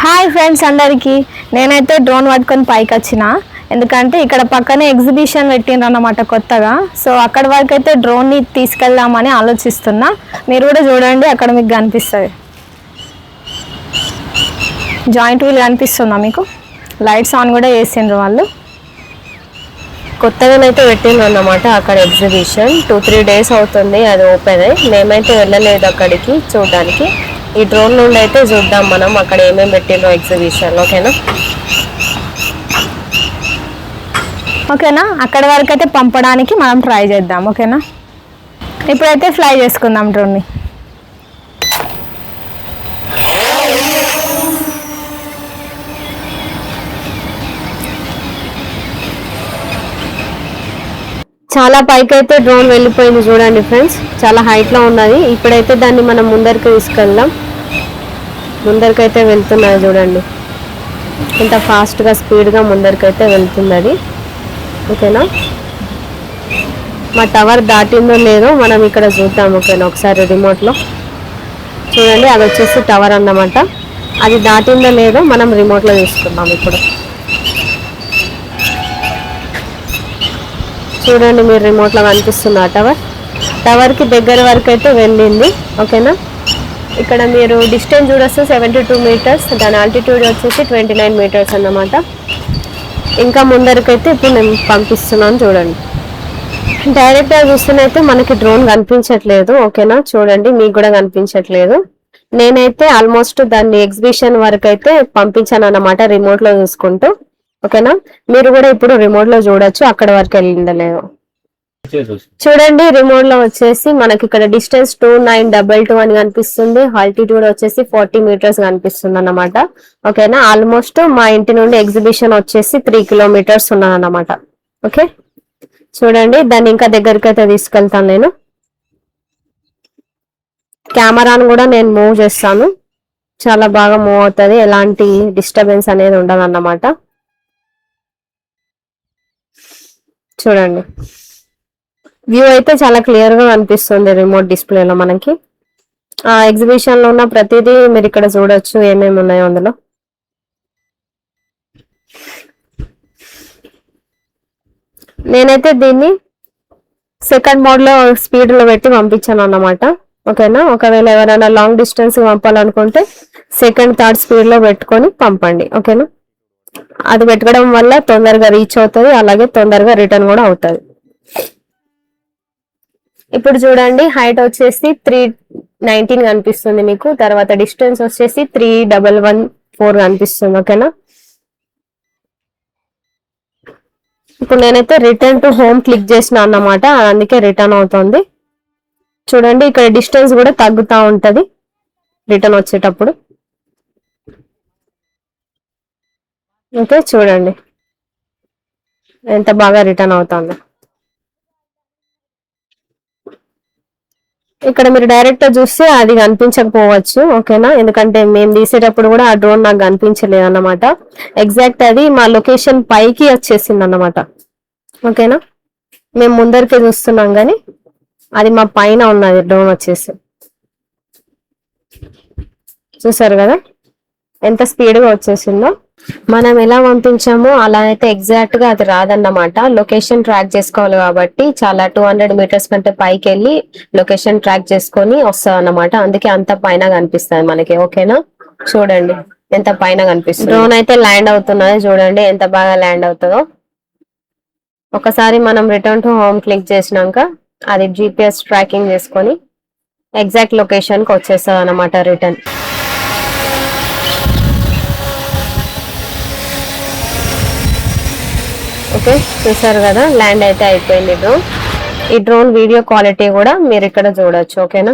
Hi friends అందరికీ. నేనైతే drone పట్టుకొని పైకి వచ్చిన, ఎందుకంటే ఇక్కడ పక్కనే ఎగ్జిబిషన్ పెట్టిండ్రు అన్నమాట కొత్తగా. సో అక్కడ వరకు అయితే డ్రోన్ని తీసుకెళ్దామని ఆలోచిస్తున్నా. మీరు కూడా చూడండి, అక్కడ మీకు కనిపిస్తుంది జాయింట్ వీల్ కనిపిస్తుందా మీకు? లైట్స్ ఆన్ కూడా వేసిండ్రు వాళ్ళు. కొత్తగానైతే పెట్టిండ్రు అన్నమాట అక్కడ ఎగ్జిబిషన్. 2-3 days అవుతుంది అది ఓపెన్ అయ్యి. మేమైతే వెళ్ళలేదు అక్కడికి చూడడానికి. ఈ డ్రోన్ నుండి అయితే చూద్దాం మనం అక్కడ ఏమేమి పెట్టిండ్రో ఎగ్జిబిషన్. ఓకేనా అక్కడ వరకు అయితే పంపడానికి మనం ట్రై చేద్దాం. ఓకేనా, ఇప్పుడైతే ఫ్లై చేసుకుందాం డ్రోన్ని. చాలా పైకి అయితే డ్రోన్ వెళ్ళిపోయింది చూడండి ఫ్రెండ్స్, చాలా హైట్లో ఉన్నది. ఇప్పుడైతే దాన్ని మనం ముందరికి తీసుకెళ్దాం. ముందరికైతే వెళ్తున్నది చూడండి, ఇంత ఫాస్ట్గా స్పీడ్గా ముందరికైతే వెళ్తుంది అది. ఓకేనా, మా టవర్ దాటిందో లేదో మనం ఇక్కడ చూద్దాం. ఓకేనా, ఒకసారి రిమోట్లో చూడండి, అది వచ్చేసి టవర్ అన్నమాట. అది దాటిందో లేదో మనం రిమోట్లో చూసుకుందాం. ఇప్పుడు చూడండి, మీరు రిమోట్లో కనిపిస్తుంది ఆ టవర్కి దగ్గర వరకు అయితే వెళ్ళింది. ఓకేనా, ఇక్కడ మీరు డిస్టెన్స్ చూడొచ్చు 72 meters, దాని ఆల్టిట్యూడ్ వచ్చేసి 29 meters అన్నమాట. ఇంకా ముందరికైతే ఇప్పుడు నేను పంపిస్తున్నాను చూడండి. డైరెక్ట్గా చూస్తేనైతే మనకి డ్రోన్ కనిపించట్లేదు. ఓకేనా, చూడండి మీకు కూడా కనిపించట్లేదు. నేనైతే ఆల్మోస్ట్ దాన్ని ఎగ్జిబిషన్ వరకు అయితే పంపించాను అన్నమాట రిమోట్లో చూసుకుంటూ. ఓకేనా, మీరు కూడా ఇప్పుడు రిమోట్ లో చూడొచ్చు అక్కడ వరకు వెళ్ళిందో లేదో. చూడండి, రిమోట్ లో వచ్చేసి మనకి ఇక్కడ డిస్టెన్స్ 2922 అని కనిపిస్తుంది. ఆల్టిట్యూడ్ వచ్చేసి 40 meters కనిపిస్తుంది అన్నమాట. ఓకేనా, ఆల్మోస్ట్ మా ఇంటి నుండి ఎగ్జిబిషన్ వచ్చేసి 3 kilometers ఉన్నాను అన్నమాట. ఓకే, చూడండి, దాన్ని ఇంకా దగ్గరికి అయితే తీసుకెళ్తాను నేను. కెమెరాను కూడా నేను మూవ్ చేస్తాను, చాలా బాగా మూవ్ అవుతుంది, ఎలాంటి డిస్టర్బెన్స్ అనేది ఉండదు అన్నమాట. చూడండి, వ్యూ అయితే చాలా క్లియర్ గా కనిపిస్తుంది రిమోట్ డిస్ప్లేలో మనకి. ఆ ఎగ్జిబిషన్ లో ఉన్న ప్రతిదీ మీరు ఇక్కడ చూడొచ్చు, ఏమేమి ఉన్నాయో అందులో. నేనైతే దీన్ని సెకండ్ మోడ్ లో స్పీడ్ లో పెట్టి పంపించాను అన్నమాట. ఓకేనా, ఒకవేళ ఎవరైనా లాంగ్ డిస్టెన్స్ పంపాలనుకుంటే సెకండ్, థర్డ్ స్పీడ్ లో పెట్టుకొని పంపండి. ఓకేనా, అది పెట్టుకోవడం వల్ల తొందరగా రీచ్ అవుతుంది, అలాగే తొందరగా రిటర్న్ కూడా అవుతుంది. ఇప్పుడు చూడండి, హైట్ వచ్చేసి 319 కనిపిస్తుంది మీకు. తర్వాత డిస్టెన్స్ వచ్చేసి 3114 కనిపిస్తుంది. ఓకేనా, ఇప్పుడు నేనైతే రిటర్న్ టు హోమ్ క్లిక్ చేసిన అన్నమాట, అందుకే రిటర్న్ అవుతుంది. చూడండి, ఇక్కడ డిస్టెన్స్ కూడా తగ్గుతూ ఉంటది రిటర్న్ వచ్చేటప్పుడు. ఓకే, చూడండి ఎంత బాగా రిటర్న్ అవుతుంది. ఇక్కడ మీరు డైరెక్ట్ గా చూస్తే అది కనిపించకపోవచ్చు. ఓకేనా, ఎందుకంటే మేము తీసేటప్పుడు కూడా ఆ డ్రోన్ నాకు కనిపించలేదు అన్నమాట. ఎగ్జాక్ట్ అది మా లొకేషన్ పైకి వచ్చేసింది అన్నమాట. ఓకేనా, మేము ముందరికి చూస్తున్నాం కానీ అది మా పైన ఉన్నది డ్రోన్ వచ్చేసి. చూసారు కదా ఎంత స్పీడ్గా వచ్చేసిందో. మనం ఎలా పంపించామో అలా అయితే ఎగ్జాక్ట్ గా అది రాదన్నమాట. లొకేషన్ ట్రాక్ చేసుకోవాలి కాబట్టి చాలా 200 meters కంటే పైకి వెళ్ళి లొకేషన్ ట్రాక్ చేసుకొని వస్తాం అన్నమాట. అందుకే అంత పైన కనిపిస్తుంది మనకి. ఓకేనా, చూడండి ఎంత పైన కనిపిస్తుంది. డ్రోన్ అయితే ల్యాండ్ అవుతున్నది, చూడండి ఎంత బాగా ల్యాండ్ అవుతుందో. ఒకసారి మనం రిటర్న్ టు హోమ్ క్లిక్ చేసినాక అది GPS ట్రాకింగ్ చేసుకొని ఎగ్జాక్ట్ లొకేషన్ కి వచ్చేస్తుంది అన్నమాట రిటర్న్. ఓకే, చూసారు కదా ల్యాండ్ అయితే అయిపోయింది డ్రోన్. ఈ డ్రోన్ వీడియో క్వాలిటీ కూడా మీరు ఇక్కడ చూడొచ్చు. ఓకేనా.